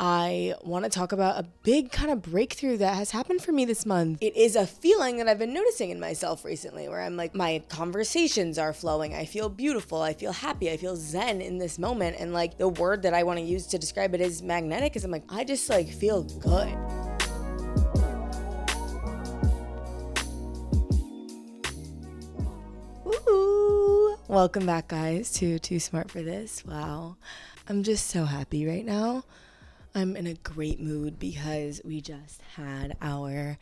I want to talk about a big kind of breakthrough that has happened for me this month. It is a feeling that I've been noticing in myself recently where I'm like, my conversations are flowing. I feel beautiful. I feel happy. I feel zen in this moment. And like the word that I want to use to describe it is magnetic, because I'm like, I just like feel good. Woo! Welcome back, guys, to Too Smart for This. Wow. I'm just so happy right now. I'm in a great mood because we just had our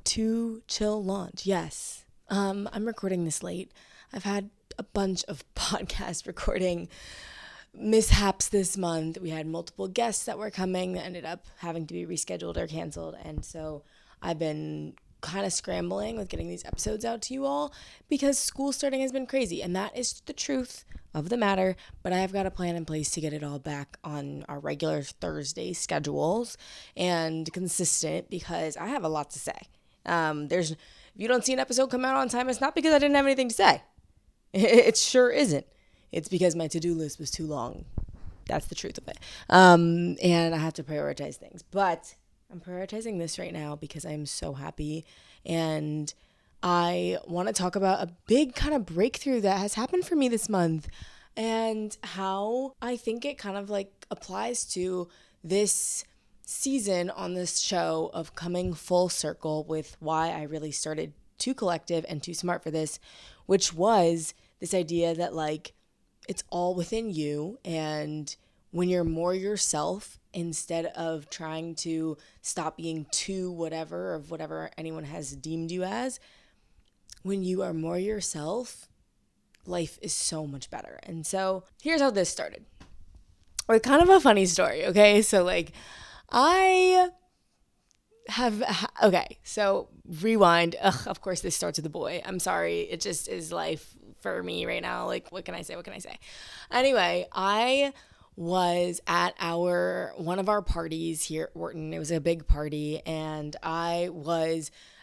Too Chill launch. Yes, I'm recording this late. I've had a bunch of podcast recording mishaps this month. We had multiple guests that were coming that ended up having to be rescheduled or canceled. And so I've been kind of scrambling with getting these episodes out to you all because school starting has been crazy, and that is the truth of the matter. But I have got a plan in place to get it all back on our regular Thursday schedules and consistent, because I have a lot to say. If you don't see an episode come out on time, it's not because I didn't have anything to say. It sure isn't. It's because my to-do list was too long. That's the truth of it. And I have to prioritize things. But I'm prioritizing this right now because I'm so happy. And I want to talk about a big kind of breakthrough that has happened for me this month and how I think it kind of like applies to this season on this show of coming full circle with why I really started Too Collective and Too Smart for This, which was this idea that like it's all within you, and when you're more yourself, instead of trying to stop being too whatever of whatever anyone has deemed you as, when you are more yourself, life is so much better. And so here's how this started. With kind of a funny story, okay? So like so rewind. Of course this starts with a boy. I'm sorry. It just is life for me right now. Like, what can I say? Anyway, I was at one of our parties here at Wharton. It was a big party, and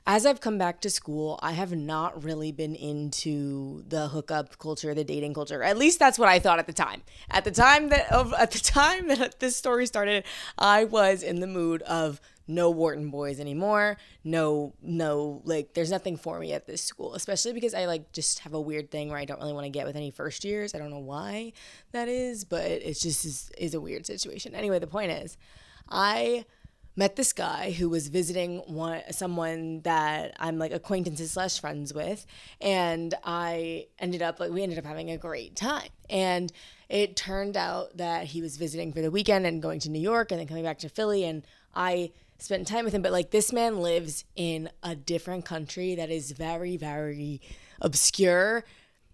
as I've come back to school, I have not really been into the hookup culture, the dating culture. At least that's what I thought at the time. At the time that this story started, I was in the mood of no Wharton boys anymore. No, like there's nothing for me at this school, especially because I like just have a weird thing where I don't really want to get with any first years. I don't know why that is, but it's just is a weird situation. Anyway, the point is, I met this guy who was visiting someone that I'm like acquaintances / friends with, and we ended up having a great time. And it turned out that he was visiting for the weekend and going to New York and then coming back to Philly, and I spent time with him. But like, this man lives in a different country that is very, very obscure.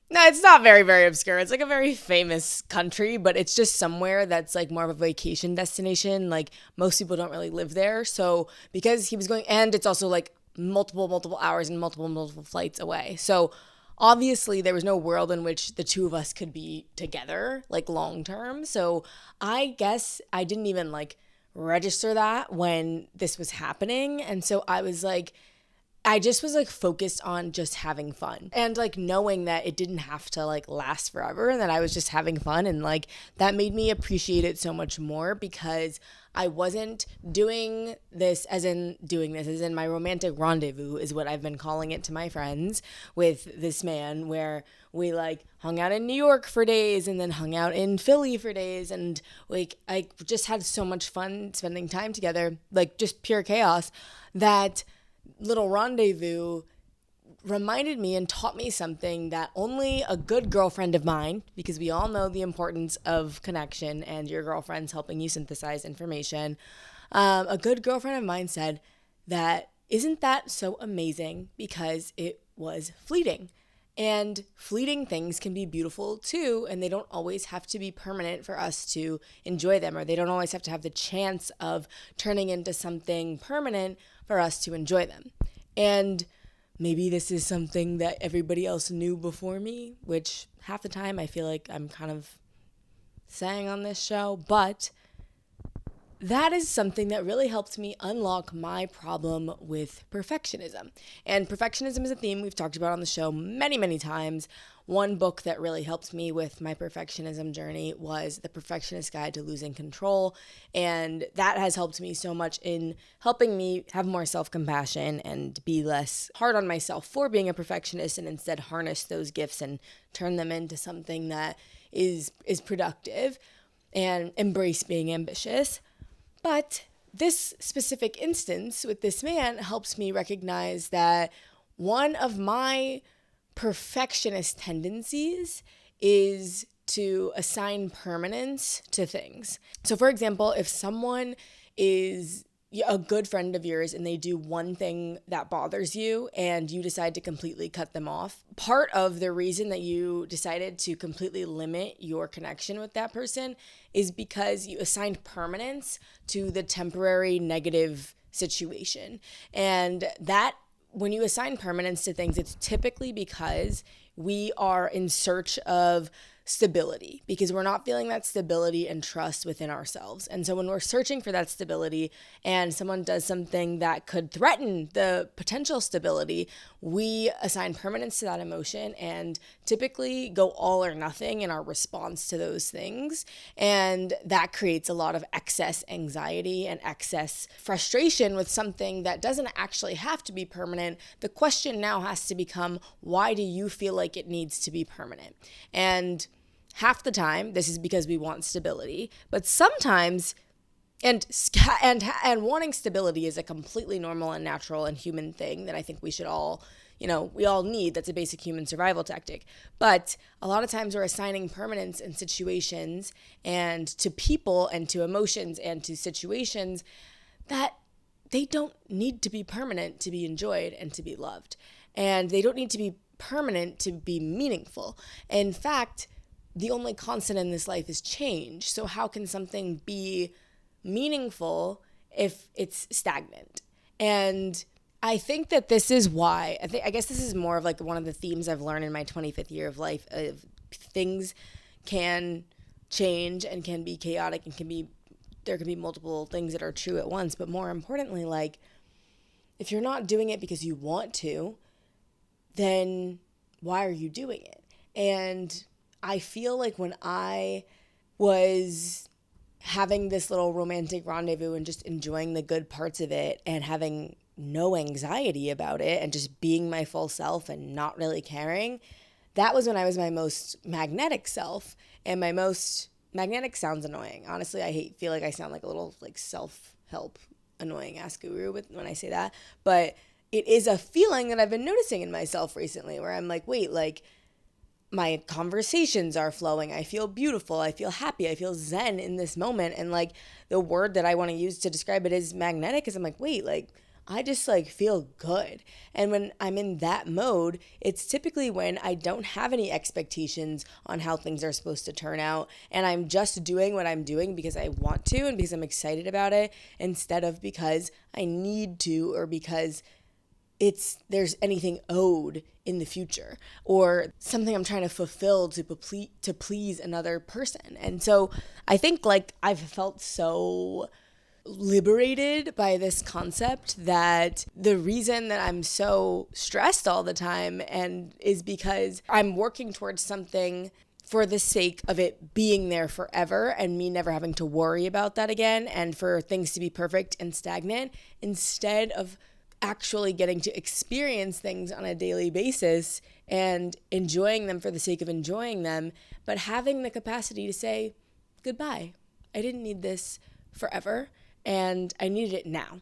No, it's not very, very obscure. It's like a very famous country, but it's just somewhere that's like more of a vacation destination. Like, most people don't really live there. So because he was going, and it's also like multiple hours and multiple flights away. So obviously there was no world in which the two of us could be together like long term. So I guess I didn't even like register that when this was happening. And so I just was like focused on just having fun and like knowing that it didn't have to like last forever and that I was just having fun. And like that made me appreciate it so much more, because I wasn't doing this as in my romantic rendezvous is what I've been calling it to my friends with this man, where we like hung out in New York for days and then hung out in Philly for days. And like, I just had so much fun spending time together, like just pure chaos. That little rendezvous reminded me and taught me something that only a good girlfriend of mine, because we all know the importance of connection and your girlfriend's helping you synthesize information. A good girlfriend of mine said that, isn't that so amazing? Because it was fleeting. And fleeting things can be beautiful too, and they don't always have to be permanent for us to enjoy them, or they don't always have to have the chance of turning into something permanent for us to enjoy them. And maybe this is something that everybody else knew before me, which half the time I feel like I'm kind of saying on this show, but that is something that really helped me unlock my problem with perfectionism. And perfectionism is a theme we've talked about on the show many, many times. One book that really helped me with my perfectionism journey was The Perfectionist Guide to Losing Control. And that has helped me so much in helping me have more self-compassion and be less hard on myself for being a perfectionist, and instead harness those gifts and turn them into something that is productive and embrace being ambitious. But this specific instance with this man helps me recognize that one of my perfectionist tendencies is to assign permanence to things. So for example, if someone is a good friend of yours and they do one thing that bothers you and you decide to completely cut them off, part of the reason that you decided to completely limit your connection with that person is because you assigned permanence to the temporary negative situation. And that, when you assign permanence to things, it's typically because we are in search of stability, because we're not feeling that stability and trust within ourselves. And so when we're searching for that stability and someone does something that could threaten the potential stability, we assign permanence to that emotion and typically go all or nothing in our response to those things. And that creates a lot of excess anxiety and excess frustration with something that doesn't actually have to be permanent. The question now has to become, why do you feel like it needs to be permanent? And half the time, this is because we want stability, but sometimes, and wanting stability is a completely normal and natural and human thing that I think we should all, we all need. That's a basic human survival tactic. But a lot of times we're assigning permanence in situations and to people and to emotions and to situations that they don't need to be permanent to be enjoyed and to be loved. And they don't need to be permanent to be meaningful. In fact, the only constant in this life is change. So how can something be meaningful if it's stagnant? And I think that this is why, I guess this is more of like one of the themes I've learned in my 25th year of life, of things can change and can be chaotic and there can be multiple things that are true at once. But more importantly, like, if you're not doing it because you want to, then why are you doing it? And I feel like when I was having this little romantic rendezvous and just enjoying the good parts of it and having no anxiety about it and just being my full self and not really caring, that was when I was my most magnetic self. And my most magnetic sounds annoying. Honestly, feel like I sound like a little like self-help annoying ass guru when I say that. But it is a feeling that I've been noticing in myself recently where I'm like, wait, like, my conversations are flowing. I feel beautiful. I feel happy. I feel zen in this moment. And like the word that I want to use to describe it is magnetic, because I'm like, wait, like I just like feel good. And when I'm in that mode, it's typically when I don't have any expectations on how things are supposed to turn out. And I'm just doing what I'm doing because I want to and because I'm excited about it, instead of because I need to or because there's anything owed in the future or something I'm trying to fulfill to please another person. And so I think like I've felt so liberated by this concept that the reason that I'm so stressed all the time and is because I'm working towards something for the sake of it being there forever and me never having to worry about that again, and for things to be perfect and stagnant, instead of actually getting to experience things on a daily basis and enjoying them for the sake of enjoying them, but having the capacity to say, goodbye. I didn't need this forever, and I needed it now.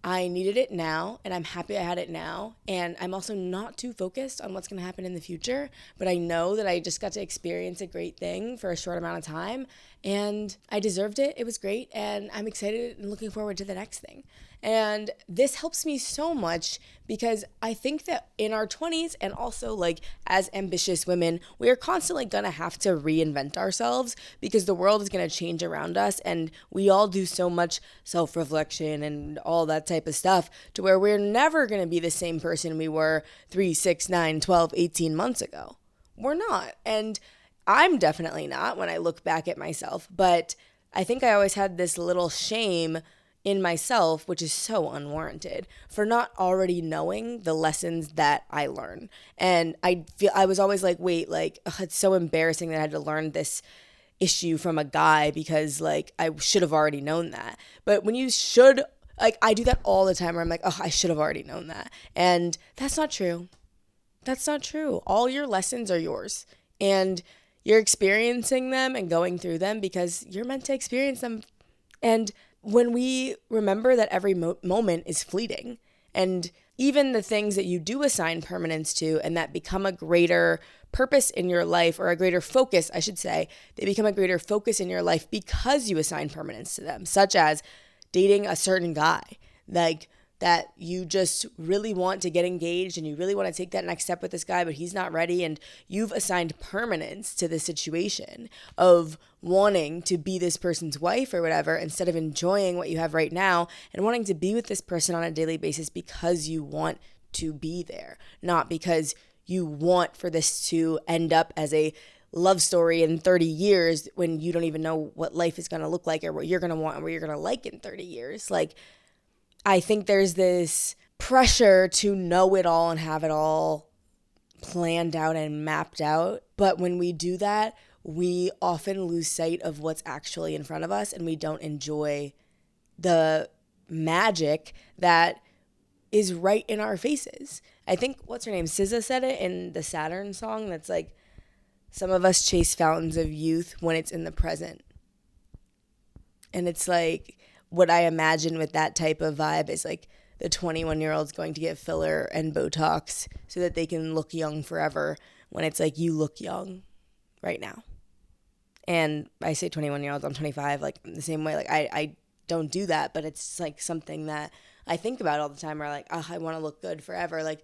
I needed it now, and I'm happy I had it now. And I'm also not too focused on what's going to happen in the future, but I know that I just got to experience a great thing for a short amount of time, and I deserved it. It was great, and I'm excited and looking forward to the next thing. And this helps me so much because I think that in our 20s and also like as ambitious women, we are constantly going to have to reinvent ourselves because the world is going to change around us, and we all do so much self-reflection and all that type of stuff to where we're never going to be the same person we were 3, 6, 9, 12, 18 months ago. We're not. And I'm definitely not when I look back at myself, but I think I always had this little shame in myself, which is so unwarranted, for not already knowing the lessons that I learn. And I was always like, wait, like, ugh, it's so embarrassing that I had to learn this issue from a guy because like I should have already known that. But when you should, like, I do that all the time where I'm like, oh, I should have already known that. And that's not true. That's not true. All your lessons are yours. And you're experiencing them and going through them because you're meant to experience them. And when we remember that every moment is fleeting, and even the things that you do assign permanence to and that become a greater purpose in your life, or a greater focus, I should say, they become a greater focus in your life because you assign permanence to them, such as dating a certain guy, like that you just really want to get engaged and you really want to take that next step with this guy, but he's not ready. And you've assigned permanence to the situation of wanting to be this person's wife or whatever, instead of enjoying what you have right now and wanting to be with this person on a daily basis because you want to be there, not because you want for this to end up as a love story in 30 years when you don't even know what life is going to look like or what you're going to want and what you're going to like in 30 years. Like, I think there's this pressure to know it all and have it all planned out and mapped out. But when we do that, we often lose sight of what's actually in front of us, and we don't enjoy the magic that is right in our faces. I think, what's her name? SZA said it in the Saturn song that's like, some of us chase fountains of youth when it's in the present. And it's like, what I imagine with that type of vibe is like the 21-year-old's going to get filler and Botox so that they can look young forever, when it's like, you look young right now. And I say 21-year-olds, I'm 25, like the same way. Like I don't do that, but it's like something that I think about all the time, where like, oh, I want to look good forever. Like,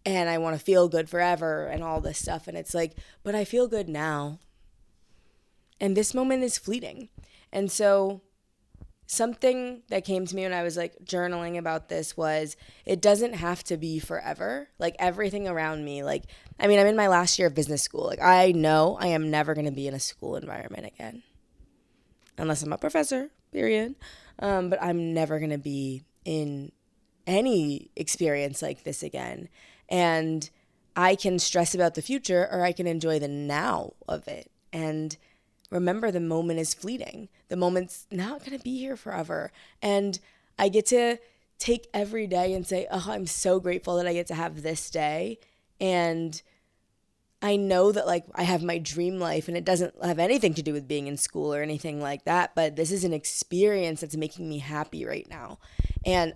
and I want to feel good forever and all this stuff. And it's like, but I feel good now. And this moment is fleeting. And so something that came to me when I was like journaling about this was, it doesn't have to be forever. Like, everything around me, like, I mean, I'm in my last year of business school. Like, I know I am never going to be in a school environment again, unless I'm a professor, period. But I'm never going to be in any experience like this again. And I can stress about the future, or I can enjoy the now of it. And remember, the moment is fleeting. The moment's not going to be here forever. And I get to take every day and say, oh, I'm so grateful that I get to have this day. And I know that like I have my dream life, and it doesn't have anything to do with being in school or anything like that. But this is an experience that's making me happy right now. And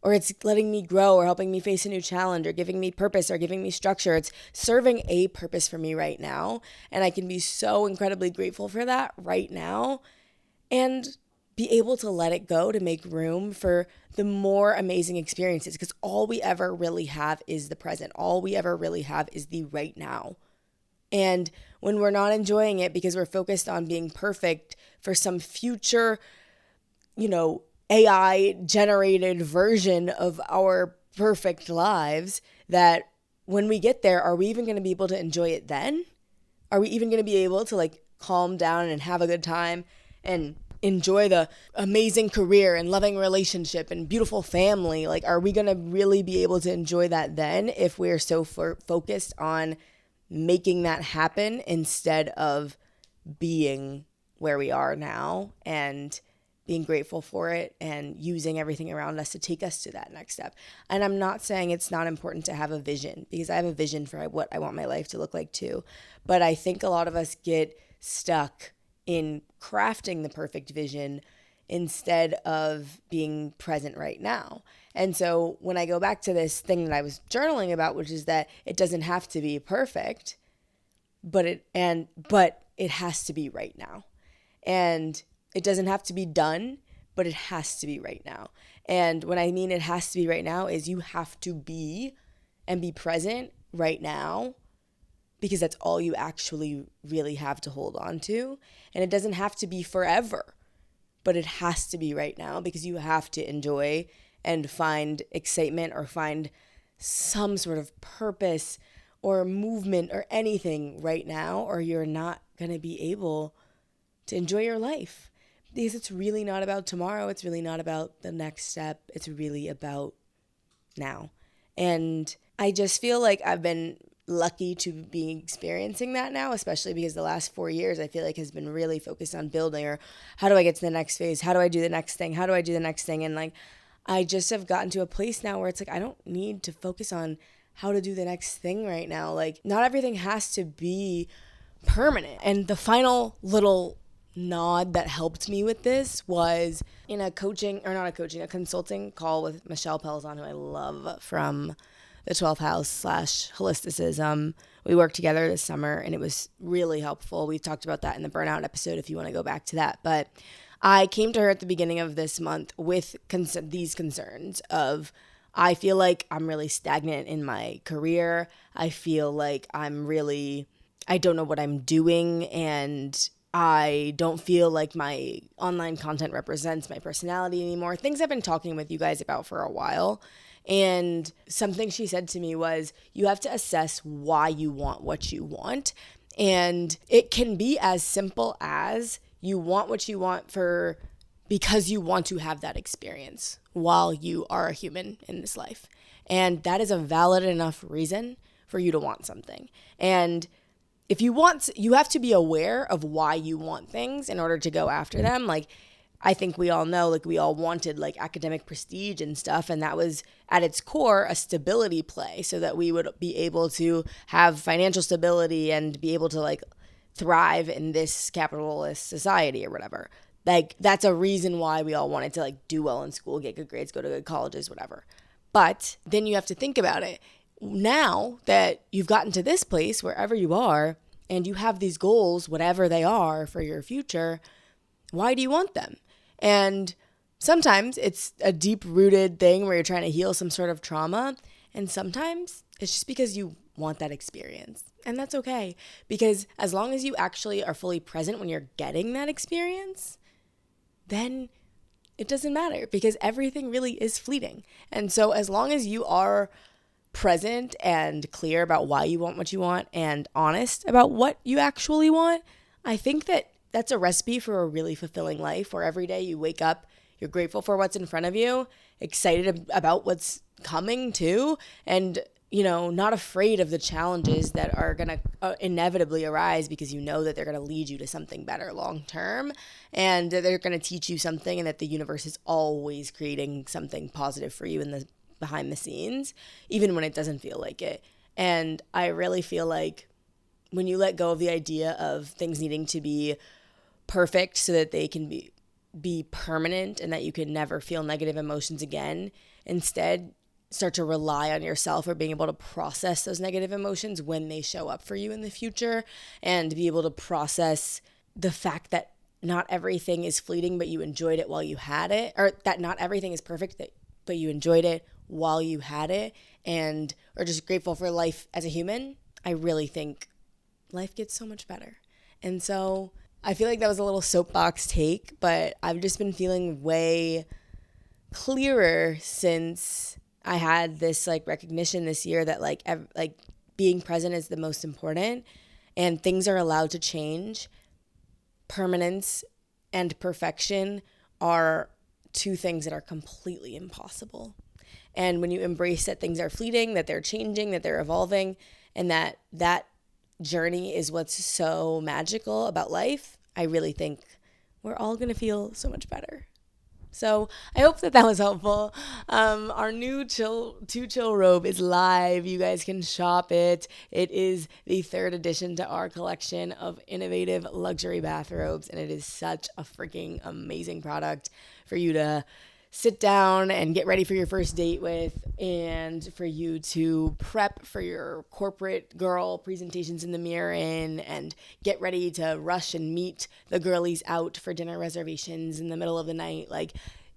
or it's letting me grow, or helping me face a new challenge, or giving me purpose, or giving me structure. It's serving a purpose for me right now. And I can be so incredibly grateful for that right now, and be able to let it go to make room for the more amazing experiences. Because all we ever really have is the present. All we ever really have is the right now. And when we're not enjoying it because we're focused on being perfect for some future, AI generated version of our perfect lives, that when we get there, are we even going to be able to enjoy it then? Are we even going to be able to like calm down and have a good time and enjoy the amazing career and loving relationship and beautiful family? Like, are we going to really be able to enjoy that then if we're so focused on making that happen instead of being where we are now and being grateful for it and using everything around us to take us to that next step? And I'm not saying it's not important to have a vision, because I have a vision for what I want my life to look like too. But I think a lot of us get stuck in crafting the perfect vision instead of being present right now. And so when I go back to this thing that I was journaling about, which is that it doesn't have to be perfect, but it has to be right now. And it doesn't have to be done, but it has to be right now. And when I mean it has to be right now, is you have to be and be present right now, because that's all you actually really have to hold on to. And it doesn't have to be forever, but it has to be right now, because you have to enjoy and find excitement or find some sort of purpose or movement or anything right now, or you're not going to be able to enjoy your life. Because it's really not about tomorrow. It's really not about the next step. It's really about now. And I just feel like I've been lucky to be experiencing that now, especially because the last 4 years I feel like has been really focused on building, or how do I get to the next phase? How do I do the next thing? How do I do the next thing? And like, I just have gotten to a place now where it's like, I don't need to focus on how to do the next thing right now. Like, not everything has to be permanent. And the final little nod that helped me with this was in a consulting call with Michelle Pelzon, who I love, from the 12th house / holisticism. We worked together this summer and it was really helpful. We talked about that in the burnout episode if you want to go back to that. But I came to her at the beginning of this month with these concerns of, I feel like I'm really stagnant in my career. I feel like I don't know what I'm doing, and I don't feel like my online content represents my personality anymore. Things I've been talking with you guys about for a while. And something she said to me was, you have to assess why you want what you want. And it can be as simple as you want what you want because you want to have that experience while you are a human in this life. And that is a valid enough reason for you to want something. And if you have to be aware of why you want things in order to go after them. Like, I think we all know, like, we all wanted like academic prestige and stuff. And that was at its core a stability play, so that we would be able to have financial stability and be able to like thrive in this capitalist society or whatever. Like, that's a reason why we all wanted to like do well in school, get good grades, go to good colleges, whatever. But then you have to think about it. Now that you've gotten to this place, wherever you are, and you have these goals, whatever they are for your future, why do you want them? And sometimes it's a deep-rooted thing where you're trying to heal some sort of trauma. And sometimes it's just because you want that experience. And that's okay. Because as long as you actually are fully present when you're getting that experience, then it doesn't matter, because everything really is fleeting. And so as long as you are present and clear about why you want what you want and honest about what you actually want, I think that that's a recipe for a really fulfilling life, where every day you wake up, you're grateful for what's in front of you, excited about what's coming too, and, you know, not afraid of the challenges that are going to inevitably arise, because you know that they're going to lead you to something better long term, and they're going to teach you something, and that the universe is always creating something positive for you behind the scenes, even when it doesn't feel like it. And I really feel like when you let go of the idea of things needing to be perfect so that they can be permanent and that you can never feel negative emotions again, instead start to rely on yourself, or being able to process those negative emotions when they show up for you in the future, and be able to process the fact that not everything is fleeting, but you enjoyed it while you had it, or that not everything is perfect, but you enjoyed it while you had it, and are just grateful for life as a human. I really think life gets so much better. And so I feel like that was a little soapbox take, but I've just been feeling way clearer since I had this like recognition this year that like being present is the most important, and things are allowed to change. Permanence and perfection are two things that are completely impossible. And when you embrace that things are fleeting, that they're changing, that they're evolving, and that journey is what's so magical about life, I really think we're all going to feel so much better. So I hope that was helpful. Our new Too Chill robe is live. You guys can shop it. It is the 3rd edition to our collection of innovative luxury bathrobes, and it is such a freaking amazing product for you to sit down and get ready for your first date with, and for you to prep for your corporate girl presentations in the mirror and get ready to rush and meet the girlies out for dinner reservations in the middle of the night. Like,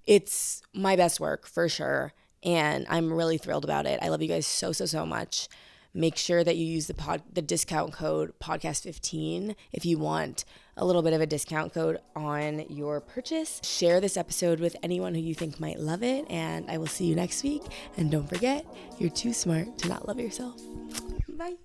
it's my best work for sure, and I'm really thrilled about it. I love you guys so, so, so much. Make sure that you use the discount code podcast15 if you want a little bit of a discount code on your purchase. Share this episode with anyone who you think might love it, and I will see you next week. And don't forget, you're too smart to not love yourself. Bye.